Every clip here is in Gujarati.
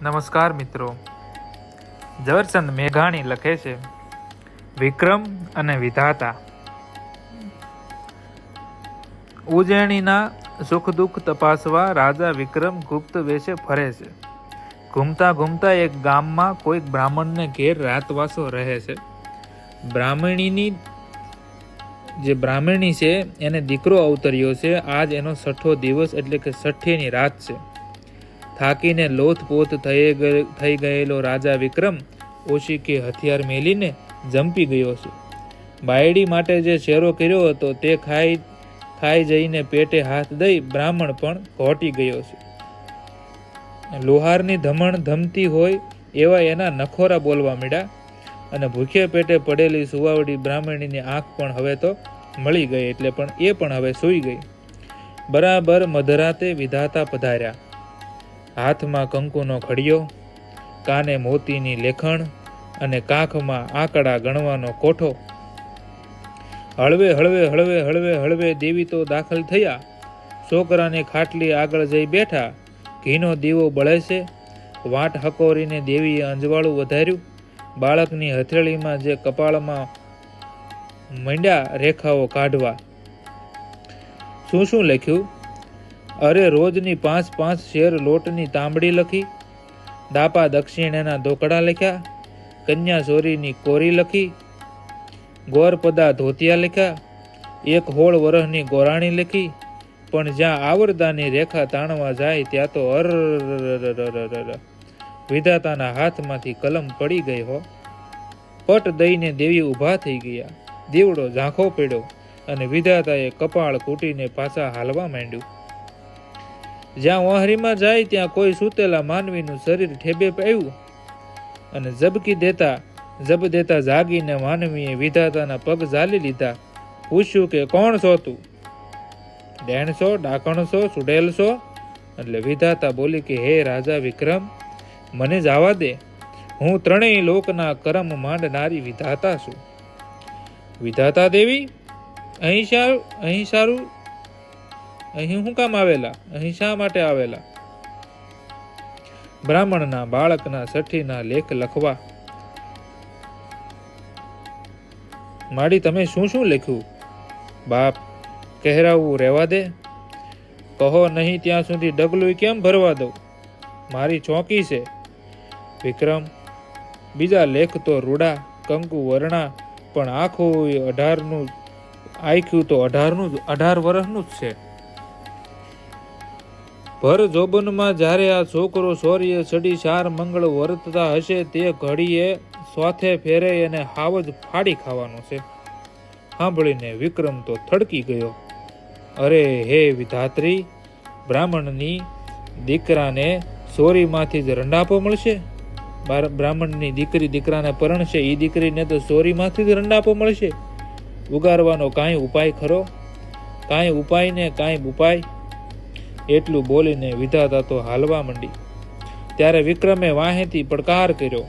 નમસ્કાર મિત્રો, ઝવેરચંદ મેઘાણી લખે છે, વિક્રમ અને વિધાતા. ઉજ્જૈનીના સુખ દુઃખ તપાસવા રાજા વિક્રમ ગુપ્ત વેશે ફરે છે. ઘૂમતા ઘૂમતા એક ગામમાં કોઈક બ્રાહ્મણને ઘેર રાતવાસો રહે છે. બ્રાહ્મણી છે એને દીકરો અવતર્યો છે. આજ એનો 6થો દિવસ એટલે કે 6ઠીની રાત છે. થાકીને લોથપોથ થઈ ગયેલો રાજા વિક્રમ ઓશિકે હથિયાર મેલીને જંપી ગયો છે. બાયડી માટે જે શેરો કર્યો હતો તે ખાઈ જઈને પેટે હાથ દઈ બ્રાહ્મણ પણ ઘોટી ગયો છે. લોહારની ધમણ ધમતી હોય એવા એના નખોરા બોલવા માંડ્યા અને ભૂખ્યા પેટે પડેલી સુવાવડી બ્રાહ્મણીની આંખ પણ હવે તો મળી ગઈ એટલે પણ એ પણ હવે સૂઈ ગઈ. બરાબર મધરાતે વિધાતા પધાર્યા. હાથમાં કંકુનો ખડિયો, કાને મોતીની લેખણ અને કાખમાં આંકડા ગણવાનો કોઠો. હળવે હળવે હળવે હળવે હળવે દેવી તો દાખલ થયા. છોકરાની ખાટલી આગળ જઈ બેઠા. ઘીનો દીવો બળે છે. વાટ હકોરીને દેવીએ અંજવાળું વધાર્યું. બાળકની હથેળીમાં જે કપાળમાં મંડ્યા રેખાઓ કાઢવા. શું લખ્યું? અરે રોજની 5 શેર લોટની તાંબડી લખી. દાપા દક્ષિણેના દોકડા લખ્યા. કન્યા ચોરીની કોરી લખી. ગોરપદા ધોતિયા લખ્યા. એક હોળ વરહની ગોરાણી લખી. પણ જ્યાં આવરદાની રેખા તાણવા જાય ત્યાં તો વિધાતાના હાથમાંથી કલમ પડી ગઈ હો. પટ દઈને દેવી ઊભા થઈ ગયા. દીવડો ઝાંખો પડ્યો અને વિધાતાએ કપાળ કૂટીને પાછા હાલવા માંડ્યું. જ્યાં ઓહરીમાં જાય ત્યાં કોઈ સૂતેલા માનવીનું શરીર ઠેબે આવ્યું અને જબ દેતા જાગીને માનવીએ વિધાતાના પગ ઝાલી લીધા. પૂછ્યું કે કોણ છો તું? ડેણસો, ડાકણસો, સુડેલસો? એટલે વિધાતા બોલી કે હે રાજા વિક્રમ, મને જવા દે. હું ત્રણેય લોકના કરમ માંડનારી વિધાતા છું. વિધાતા દેવી, અહીં સારું, અહીં શું કામ આવેલા? અહીં શા માટે આવેલા? બ્રાહ્મણના બાળકના 6ઠીના લેખ લખવા. માડી તમે શું લખ્યું? બાપ, કહેરાવું રહેવા દે. કહો નહીં ત્યાં સુધી ડગલું કેમ ભરવા દઉં? મારી ચોકી છે. વિક્રમ, બીજા લેખ તો રૂડા, કંકુ વર્ણા, પણ આખું 18 વર્ષનું જ છે. ભર જોબનમાં જ્યારે આ છોકરો શૌર્ય ચડી 4 મંગળ વર્તતા હશે તે ઘડીએ સોથે ફેરે એને હાવજ ફાડી ખાવાનો છે. સાંભળીને વિક્રમ તો થડકી ગયો. અરે હે વિધાત્રી, બ્રાહ્મણની દીકરાને ચોરીમાંથી જ રંડાપો મળશે? બ્રાહ્મણની દીકરી દીકરાને પરણશે, એ દીકરીને તો ચોરીમાંથી જ રંડાપો મળશે. ઉગારવાનો કાંઈ ઉપાય ખરો? કાંઈ ઉપાય ને કાંઈ ઉપાય. એટલું બોલીને વિધાતા તો હાલવા માંડી. ત્યારે વિક્રમે વાહેથી પડકાર કર્યો,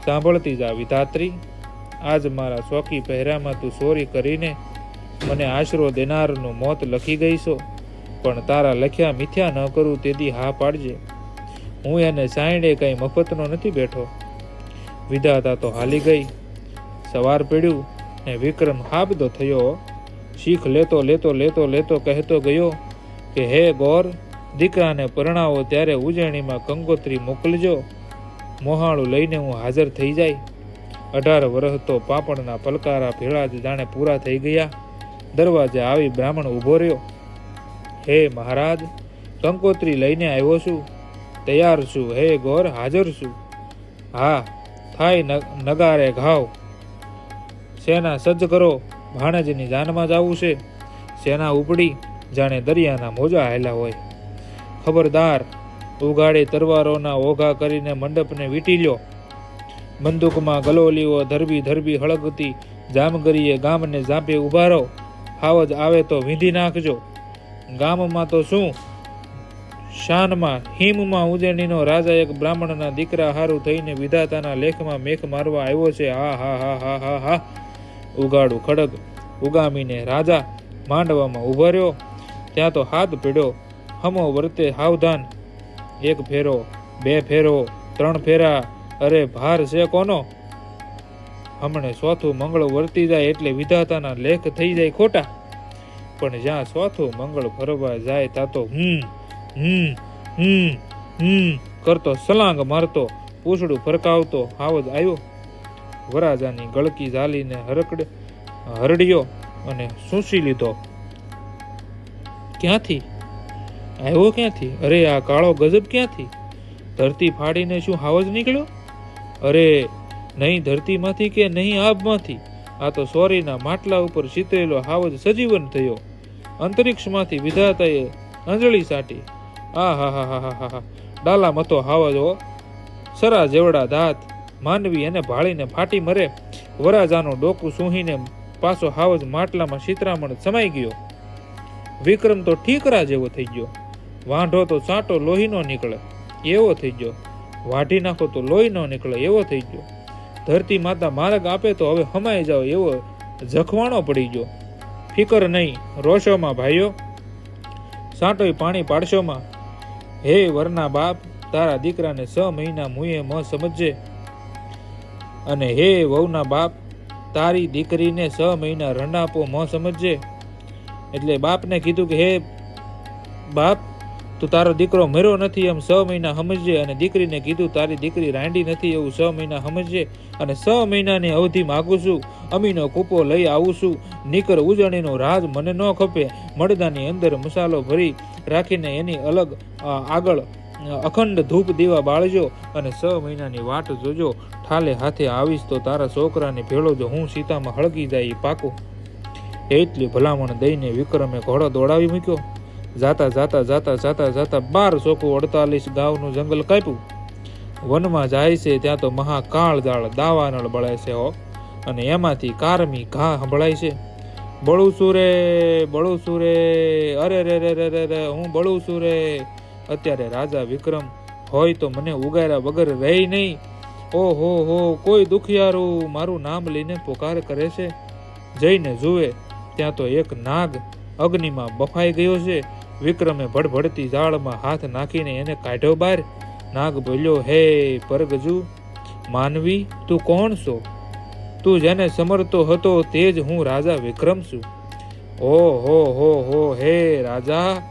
સાંભળતી જા વિધાત્રી, આજ મારા ચોકી પહેરામાં તું ચોરી કરીને મને આશરો દેનારનું મોત લખી ગઈ છો, પણ તારા લખ્યા મિથ્યા ન કરું તેથી હા પાડજે. હું એને સાંયડે કઈ મફતનો નથી બેઠો. વિધાતા તો હાલી ગઈ. સવાર પડ્યું ને વિક્રમ હાબદો થયો. શીખ લેતો લેતો લેતો લેતો કહેતો ગયો કે હે ગોર, દીકરાને પરણાવો ત્યારે ઉજ્જૈનીમાં કંકોત્રી મોકલજો. મોહાળું લઈને હું હાજર થઈ જાય. 18 વર્ષ તો પાપણના પલકારા ભેળા જ જાણે પૂરા થઈ ગયા. દરવાજે આવી બ્રાહ્મણ ઊભો રહ્યો. હે મહારાજ, કંકોત્રી લઈને આવ્યો છું, તૈયાર છું. હે ગોર, હાજર છું. હા, થાય નગારે ઘાવ. સેના સજ્જ કરો, ભાણેજની જાનમાં જવું છે. સેના ઉપડી જાણે દરિયાના મોજા હાલ્યા હોય. ખબરદાર, ઉગાડી તરવારોના ઓઘા કરીને મંડપને વીંટી લ્યો. બંદૂકમાં ગલોલીઓ ધરબી હળગતી જામગરીએ ગામને ઝાંપે ઉભા રહો. હાવજ આવે તો વીંધી નાખજો. ગામમાં તો શું, શાનમાં હિમમાં ઉજ્જૈનીનો રાજા એક બ્રાહ્મણના દીકરા હારું થઈને વિધાતાના લેખમાં મેખ મારવા આવ્યો છે. હા હા હા હા હા હા. ઉગાડું ખડગ ઉગામીને રાજા માંડવામાં ઉભા રહ્યો. ત્યાં તો હાથ પીડ્યો. હમો વર્તે સાવધાન. 1 ફેરો, 2 ફેરો, 3 ફેરા, અરે ભાર છે કોનો? હમણે ચોથું મંગળ વર્તી જાય એટલે વિધાતાના લેખ થઈ જાય ખોટા. પણ જ્યાં ચોથું મંગળ ફરવા જાય ત્યાં તો કરતો સલાંગ મારતો, પૂછડું ફરકાવતો હાવજ આવ્યો. વરાજાની ગળકી ઝાલીને હરડ્યો અને સૂંસી લીધો. ક્યાંથી આવ્યો? ક્યાંથી? અરે આ કાળો ગજબ ક્યાંથી? ધરતી ફાડીને શું હાવજ નીકળ્યો? અરે નહીં ધરતીમાંથી કે નહીં આબમાંથી, આ તો સોરીના માટલા ઉપર ચિતરેલો હાવજ સજીવન થયો. અંતરિક્ષમાંથી વિધાતાએ અંજળી સાટી. આ હા હા હા હા હા, ડાલા મતો હાવજો, સરા જેવડા દાંત, માનવી એને ભાળીને ફાટી મરે. વરાજાનું ડોકું સૂહીને પાછો હાવજ માટલામાં શીતરામણ સમાઈ ગયો. વિક્રમ તો ઠીકરા જેવો થઈ ગયો. વાંઢો તો ચાંટો લોહીનો નીકળે એવો થઈ ગયો. વાઢી નાખો તો લોહી ન નીકળે એવો થઈ ગયો. ધરતી માતા માર્ગ આપે તો હવે હમાઈ જાવ એવો જખવાણો પડી ગયો. ફિકર નહીં રોશોમાં ભાઈઓ, સાંટોય પાણી પાડશોમાં. હે વરના બાપ, તારા દીકરાને 6 મહિના મુએ મ સમજજે. અને હે વહુના બાપ, તારી દીકરીને 6 મહિના રંડાપો મ સમજજે. એટલે બાપને કીધું કે હે બાપ, તું તારો દીકરો મર્યો નથી એમ 6 મહિના સમજજે. અને દીકરીને કીધું તારી દીકરી રાંડી નથી એવું 6 મહિના સમજજે. અને 6 મહિનાની અવધિ માગું છું, અમીનો કૂપો લઈ આવું છું. નીકર ઉજણીનો રાજ મને ન ખપે. મળદાની અંદર મસાલો ભરી રાખીને એની અલગ આગળ અખંડ ધૂપ દીવા બાળજો અને 6 મહિનાની વાટ જોજો. ઠાલે હાથે આવીશ તો તારા છોકરાને ભેળો જો હું સીતામાં હળગી જાય પાકું. એટલી ભલામણ દઈને વિક્રમે ઘોડો દોડાવી મૂક્યો. જાતા જાતા જાતા જાતા જાતા 12 ચોકું 48 ગાવનું જંગલ કાપ્યું. વનમાં જાય છે ત્યાં તો મહાકાળ દાળ દાવાનળ બળે છે હો. અને એમાંથી કારમી ઘા સંભળાય છે. બળું છું રે, બળું છું રે, અરે રે રે રે રે, હું બળું છું રે. અત્યારે રાજા વિક્રમ હોય તો મને ઉગાર્યા વગર રહી નહીં. ઓહો હો, કોઈ દુખિયારું મારું નામ લઈને પોકાર કરે છે. જઈને જુએ ત્યાં તો એક નાગ અગ્નિમાં બફાઈ ગયો છે. વિક્રમે ભડભડતી જાળમાં હાથ નાખીને એને કાઢ્યો બહાર. નાગ બોલ્યો, હે પરગજુ માનવી, તું કોણ છો? તું જેને સમરતો હતો તે જ હું રાજા વિક્રમ છું. ઓ હો હો, હે રાજા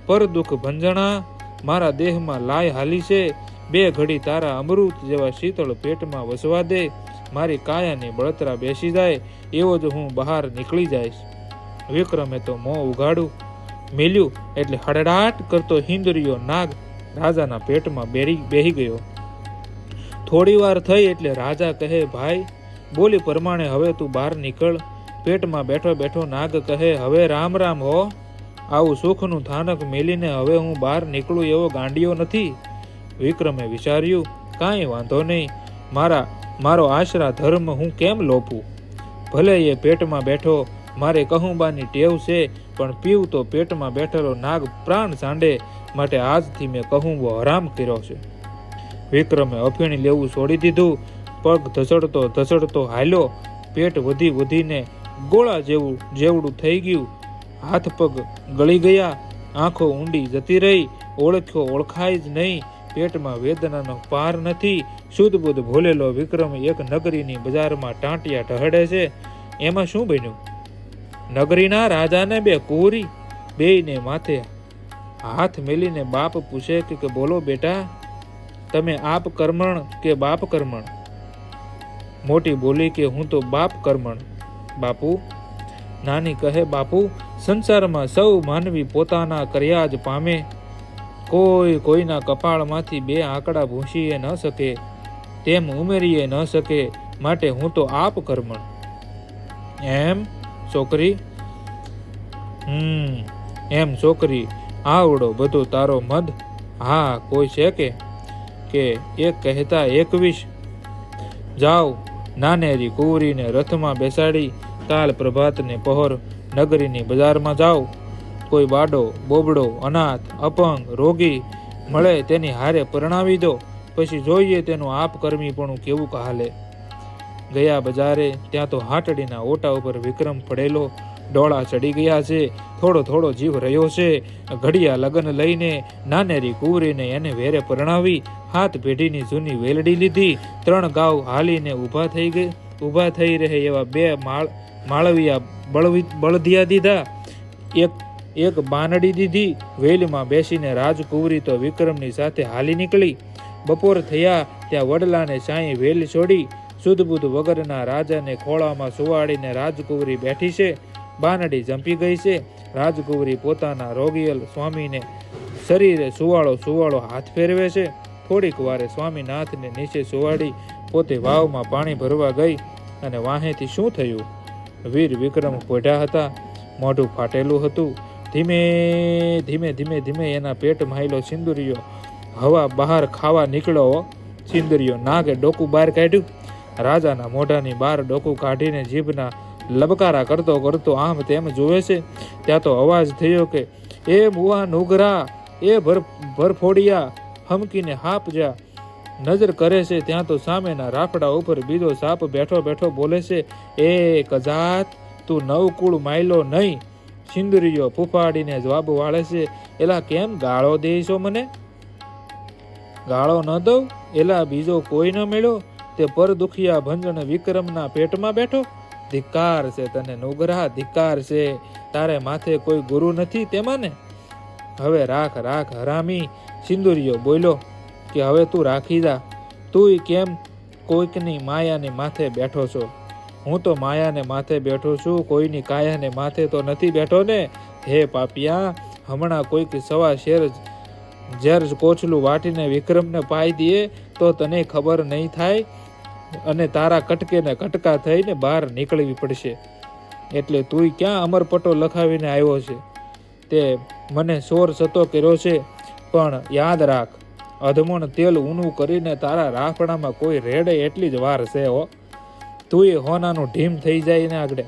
પર દુઃખ ભંજણા, મારા દેહમાં લાય હાલી છે. 2 ઘડી તારા અમૃત જેવા શીતળ પેટમાં વસવા દે. મારી કાયાની બળતરા બેસી જાય એવો જ હું બહાર નીકળી જઈશ. વિક્રમે તો મોં ઉગાડું મેલ્યું એટલે હડડાટ કરતો હિંદરીયો નાગ રાજાના પેટમાં બેહી ગયો. થોડી વાર થઈ એટલે રાજા કહે, ભાઈ બોલી પ્રમાણે હવે તું બહાર નીકળ. પેટમાં બેઠો બેઠો નાગ કહે, હવે રામ રામ હો. આવું સુખનું થાનક મેલીને હવે હું બહાર નીકળું એવો ગાંડિયો નથી. વિક્રમે વિચાર્યું, કાંઈ વાંધો નહીં, મારો આશરા ધર્મ હું કેમ લોપું. ભલે એ પેટમાં બેઠો, મારે કહુંબાની ટેવ છે, પણ પીવું તો પેટમાં બેઠેલો નાગ પ્રાણ સાંડે, માટે આજથી મેં કહુંબો હરામ કર્યો છે. વિક્રમે અફીણ લેવું છોડી દીધું. પગ ધસડતો ધસડતો હાલ્યો. પેટ વધીને ગોળા જેવડું થઈ ગયું. હાથ પગ ગળી ગયા. આંખો ઊંડી જતી રહી. ઓળખ્યો ઓળખાય જ નહીં. પેટમાં વેદનાનો પાર નથી. શુદ્ધ બુદ્ધ ભોલેલો વિક્રમ એક નગરીની બજારમાં ટાંટિયા ઢહડે છે. એમાં શું બન્યું? નગરીના રાજાને 2 કુંવરી બેયને માથે હાથ મેલીને બાપ પૂછે કે બોલો બેટા, તમે આપ કર્મણ કે બાપ કર્મણ? મોટી બોલી કે હું તો બાપ કર્મણ બાપુ. નાની કહે, બાપુ સંસારમાં સૌ માનવી પોતાના કર્યા જ પામે. કોઈ કોઈના કપાળમાંથી 2 આંકડા ભૂંસીએ ન શકે, તેમ ઉમેરીએ ન શકે, માટે હું તો આપ કર્મણ. એમ છોકરી? એમ છોકરી, આવડો બધો તારો મદ? હા, કોઈ છે કે એક કહેતા 21. જાઓ, નાનેરી કુંવરીને રથમાં બેસાડી કાલ પ્રભાતને પહોર નગરીની બજારમાં જાઓ. કોઈ બાડો બોબડો અનાથ અપંગ રોગી મળે તેની હારે પરણાવી દો. પછી જોઈએ તેનું આપ કર્મીપણું કેવું હાલે. ગયા બજારે ત્યાં તો હાટડીના ઓટા ઉપર વિક્રમ પડેલો ડોળા ચડી ગયા છે, થોડો થોડો જીવ રહ્યો છે. ઘડિયા લગન લઈને નાનેરી કુંવરીને એને વેરે પરણાવી, હાથ પેઢીની જૂની વેલડી લીધી, 3 ગાઉ હાલીને ઊભા થઈ રહે એવા 2 માળવિયા બળદિયા દીધા, એક બાનડી દીધી. વેલમાં બેસીને રાજકુંવરી તો વિક્રમની સાથે હાલી નીકળી. બપોર થયા ત્યાં વડલાને સાંઈ વેલ છોડી સુધબુધ વગરના રાજાને ખોળામાં સુવાડીને રાજકુંવરી બેઠી છે. બાનડી જંપી ગઈ છે. રાજકુંવરી પોતાના રોગિયલ સ્વામીને શરીરે સુવાળો હાથ ફેરવે છે. થોડીક વારે સ્વામીનાથને નીચે સુવાડી પોતે વાવમાં પાણી ભરવા ગઈ અને વાહેથી શું થયું? વીર વિક્રમ પોઢ્યા હતા, મોઢું ફાટેલું હતું. ધીમે એના પેટમાં આવેલો સિંદુરિયો હવા બહાર ખાવા નીકળ્યો. સિંદુરિયો નાગે ડોકું બહાર કાઢ્યું. રાજાના મોઢાની બહાર ડોકું કાઢીને જીભના લબકારા કરતો આમ તેમ જોવે છે. ત્યાં તો અવાજ થયો કે, એ મુવા નુગરા, એ ભરફોડિયા, હમકીને હાપ જા. નજર કરે છે ત્યાં તો સામેના રાફડા ઉપર બીજો સાપ બેઠો બોલે છે, એ કજાત, તું નવકુળ માયલો નહીં. સિંદુરિયો ફૂફાડીને જવાબ વાળે છે, એલા કેમ ગાળો દેશો મને? ગાળો ન દઉં? એલા બીજો કોઈ ન મળ્યો? તે પર દુખિયા ભંજન વિક્રમના પેટમાં બેઠો? ધિક્કાર છે તને નુગરા, ધિક્કાર છે. તારે માથે કોઈ ગુરુ નથી તેમાં ને? હવે રાખ હરામી. સિંદુરિયો બોલ્યો કે હવે તું રાખી જા. તું કેમ કોઈકની માયાની માથે બેઠો છો? હું તો માયાને માથે બેઠો છું, કોઈની કાયાને માથે તો નથી બેઠો ને. હે પાપિયા, હમણાં કોઈક સવા શેર ઝેર કોચલું વાટીને વિક્રમને પાઈ દે તો તને ખબર નહીં થાય અને તારા કટકે ને કટકા થઈને બહાર નીકળવી પડશે. એટલે તું ક્યાં અમરપટો લખાવીને આવ્યો છે? તે મને શોર સતો કર્યો છે, પણ યાદ રાખ, અધમણ તેલ ઊનું કરીને તારા રાફડામાં કોઈ રેડે એટલી જ વાર છે હો. તું એ હોનાનું ઢીમ થઈ જાય ને આગળ,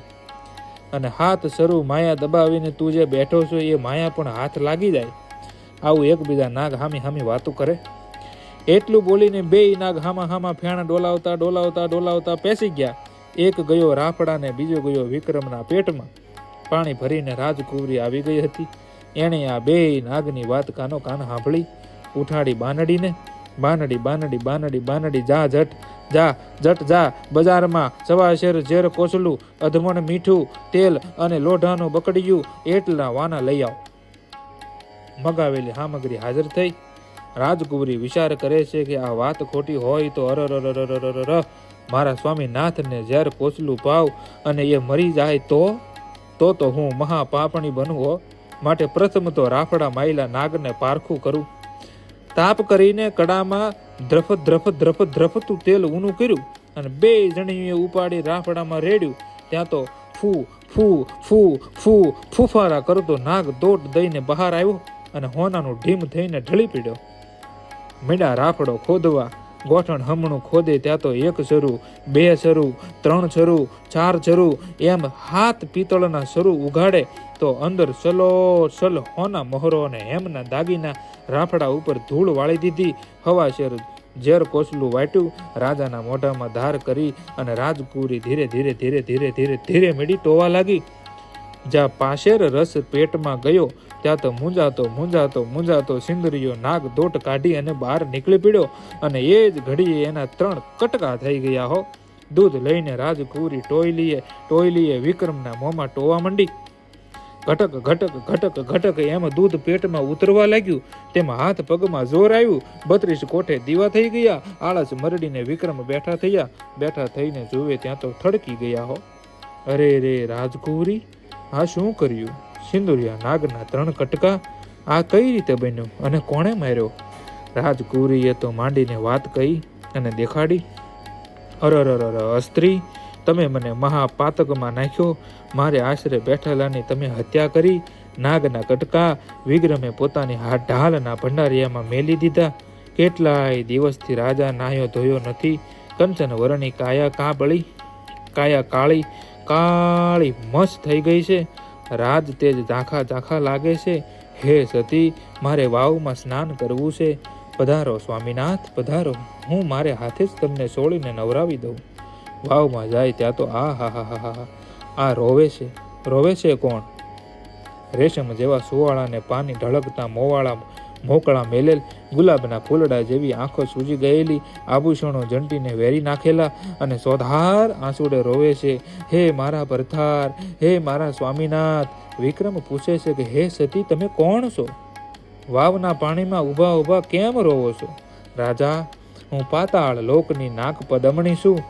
અને હાથ શરૂ માયા દબાવીને તું જે બેઠો છો એ માયા પણ હાથ લાગી જાય. આવું એકબીજા નાગ હામી વાતો કરે. એટલું બોલીને 2 નાગ હામા ફેણ ડોલાવતા પેસી ગયા. એક ગયો રાફડાને, બીજો ગયો વિક્રમના પેટમાં. પાણી ભરીને રાજકુંવરી આવી ગઈ હતી. એણે આ 2 નાગની વાત કાનો કાન સાંભળી. ઉઠાડી બાનડીને, બાનડી જા બજારમાં સવા શેર ઝેર કોસલું, અધમણ મીઠું, તેલ અને લોઢાનું બકડિયું એટલા વાના લઈ આવ. મગાવેલી સામગ્રી હાજર થઈ. રાજકુંવરી વિચાર કરે છે કે આ વાત ખોટી હોય તો મારા સ્વામીનાથને ઝેર કોસલું પાવ અને એ મરી જાય તો હું મહાપાપણી બનું હો. માટે પ્રથમ તો રાફડા માયલા નાગને પારખું કરું. તાપ કરીને કડામાં ધ્રફતું તેલ ઊનું કર્યું અને 2 જણીએ ઉપાડી રાફડામાં રેડ્યું. ત્યાં તો ફૂફારા કરતો નાગ દોટ દઈને બહાર આવ્યો અને હોનાનું ઢીમ થઈને ઢળી પડ્યો. મીડા રાફડો ખોદવા. ગોઠણ હમણું ખોદે ત્યાં તો 1 શરૂ, 2 શરૂ, 3 શરૂ, 4 શરૂ એમ 7 પિત્તળના શરૂ ઉઘાડે તો અંદર સલો હોના મહોરો અને હેમના દાગીના રાફડા ઉપર ધૂળ વાળી દીધી. હવા શેર ઝેર કોસલું વાટ્યું. રાજાના મોઢામાં ધાર કરી અને રાજકુંવરી ધીરે મીડી ટોવા લાગી. જ્યાં પાશેર રસ પેટમાં ગયો ત્યાં તો મૂંઝાતો સિંદુરિયો નાગ દોટ કાઢી અને બહાર નીકળી પડ્યો અને એ જ ઘડીએ એના 3 કટકા થઈ ગયા હો. દૂધ લઈને રાજકુંવરી ટોયલીએ વિક્રમના મોંમાં ટોવા માંડી. ઘટક એમ દૂધ પેટમાં ઉતરવા લાગ્યું. તેમાં હાથ પગમાં જોર આવ્યું. 32 કોઠે દીવા થઈ ગયા. આળસ મરડીને વિક્રમ બેઠા થઈને જોવે ત્યાં તો થડકી ગયા હો. અરે રે રાજકુંવરી, આ શું કર્યું? સિંદુરિયા નાગના 3 કટકા, આ કઈ રીતે બન્યું અને કોણે માર્યો? રાજકુંવરીએ તો માંડીને વાત કહી અને દેખાડી. અસ્ત્રી, તમે મને મહાપાતકમાં નાખ્યો. મારે આશરે બેઠેલાની તમે હત્યા કરી. નાગના કટકા વિક્રમે પોતાની ઢાલના ભંડારિયામાં મેલી દીધા. કેટલાય દિવસથી રાજા નાહ્યો ધોયો નથી. કંચન વરણી કાયા કાળી મસ થઈ ગઈ છે. રાજ તેજ ઝાંખા લાગે છે. હે સતી, મારે વાવમાં સ્નાન કરવું છે. પધારો સ્વામીનાથ, પધારો. હું મારે હાથે જ તમને સોળીને નવરાવી દઉં. વાવમાં જાય ત્યાં તો આ રોવે છે. રોવે છે કોણ? રેશમ જેવા સુવાળાને પાની ઢળકતા મોવાળા મોકળા મેલેલ, ગુલાબના ફૂલડા જેવી આંખો સૂજી ગયેલી, આભૂષણો જંટીને વેરી નાખેલા અને સોધાર આંસુડે રોવે છે, હે મારા ભરથાર, હે મારા સ્વામીનાથ. વિક્રમ પૂછે છે કે હે સતી, તમે કોણ છો? વાવના પાણીમાં ઊભા ઊભા કેમ રોવો છો? રાજા, હું પાતાળ લોકની નાક પદમણી છું.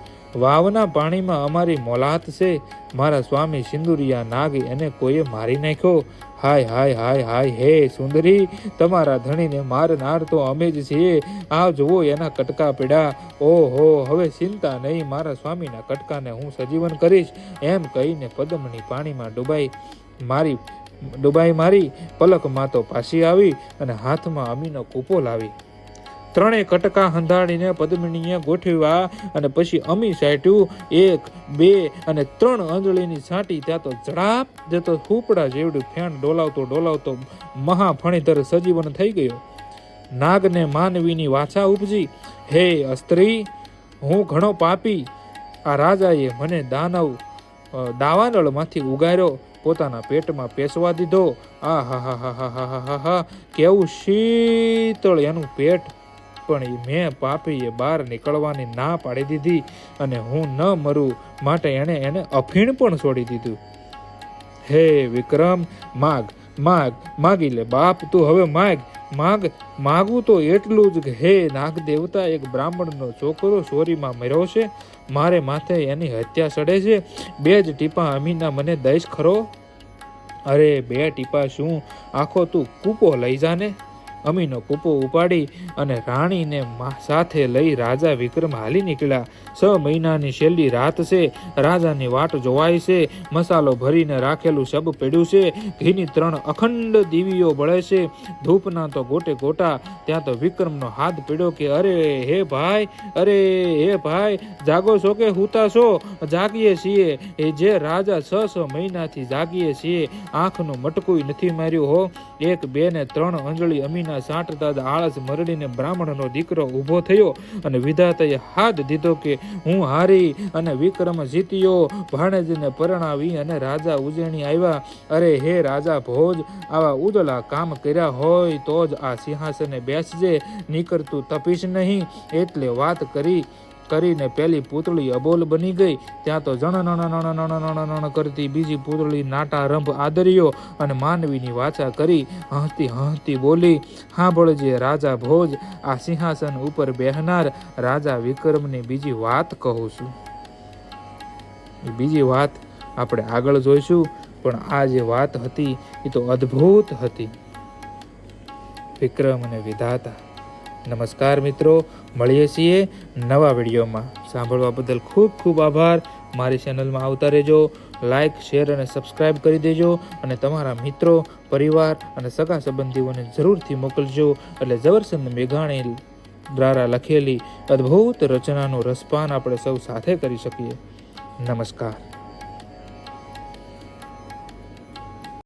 વાવના પાણીમાં અમારી મોલાત છે. મારા સ્વામી સિંદુરિયા નાગ એને કોઈએ મારી નાખ્યો. હાય હાય હાય હાય, હે સુંદરી, તમારા ધણીને મારનાર તો અમે જ છીએ. આ જુઓ એના કટકા પીડા. ઓહો, હવે ચિંતા નહીં, મારા સ્વામીના કટકાને હું સજીવન કરીશ. એમ કહીને પદમણી પાણીમાં ડુબાઈ મારી પલકમાં તો પાછી આવી અને હાથમાં અમીનો કૂપો લાવી. ત્રણેય કટકા હંધાડીને પદ્મિનીએ ગોઠવ્યા અને પછી અમી સાટ્યું. 1, 2 અને 3 અંજળીની છાંટી. ત્યાં તો ઝડાપ જતો હુપડા જેવડું ફેણ ડોલાવતો મહાફણીધર સજીવન થઈ ગયો. નાગને માનવીની વાછા ઉપજી. હે અસ્ત્રી, હું ઘણો પાપી. આ રાજાએ મને દાવાનળમાંથી ઉગાર્યો, પોતાના પેટમાં પેસવા દીધો. આ હા હા હા હા હા હા હા, કેવું શીતળ એનું પેટ. પણ મેં પાપીએ બહાર નીકળવાની ના પાડી દીધી અને હું ન મરું માટે એને અફીણ પણ છોડી દીધું. હે વિક્રમ, માગી લે બાપ, તું હવે માગવું તો એટલું જ કે હે નાગ દેવતા, એક બ્રાહ્મણનો છોકરો ચોરીમાં મર્યો છે. મારે માથે એની હત્યા સડે છે. 2 જ ટીપા અમીના મને દઈશ ખરો? અરે 2 ટીપા શું, આખો તું કૂપો લઈ જાને. અમીનો કૂપો ઉપાડી અને રાણીને સાથે લઈ રાજા વિક્રમ હાલી નીકળ્યા. 6 મહિનાની છેલ્લી રાત છે. રાજાની વાટ જોવાય છે. મસાલો ભરીને રાખેલું સબ પડ્યું છે. ઘીની 3 અખંડ દીવીઓ બળે છે. ધૂપના તો ગોટે ગોટા. ત્યાં તો વિક્રમનો હાથ પડ્યો કે અરે હે ભાઈ, જાગો છો કે હુતા છો? જાગીએ છીએ. એ જે રાજા 6 મહિનાથી જાગીએ છીએ. આંખનું મટકું નથી માર્યું હો. 1, 2 ને 3 અંજળી અમીના સાંટતા જ આળસ મરડીને બ્રાહ્મણનો દીકરો ઊભો થયો અને વિધાતાએ હાથ દીધો કે હું હારી અને વિક્રમ જીત્યો. ભાણેજને પરણાવી અને રાજા ઉજેણી આવ્યા. અરે હે રાજા ભોજ, આવા ઉજળા કામ કર્યા હોય તો જ આ સિંહાસને બેસજે, નીકળતું તપીશ નહીં. એટલે વાત કરીને પેલી પૂતળી અબોલ બની ગઈ. ત્યાં તો જણ કરતી બીજી પૂતળી નાટારંભ આદર્યો અને માનવીની વાચા કરી હસતી બોલી, સાંભળજે રાજા ભોજ, આ સિંહાસન ઉપર બેહનાર રાજા વિક્રમની બીજી વાત કહું છું. બીજી વાત આપણે આગળ જોઈશું, પણ આ જે વાત હતી એ તો અદ્ભુત હતી. વિક્રમ અને વિધાતા. નમસ્કાર મિત્રો, મળીએ છીએ નવા વિડીયોમાં. સાંભળવા બદલ ખૂબ ખૂબ આભાર. મારી ચેનલમાં આવતા રહેજો. લાઇક, શેર અને સબસ્ક્રાઈબ કરી દેજો અને તમારા મિત્રો, પરિવાર અને સગા સંબંધીઓને જરૂરથી મોકલજો. એટલે ઝવેરચંદ મેઘાણી દ્વારા લખેલી અદ્ભુત રચનાનું રસપાન આપણે સૌ સાથે કરી શકીએ. નમસ્કાર.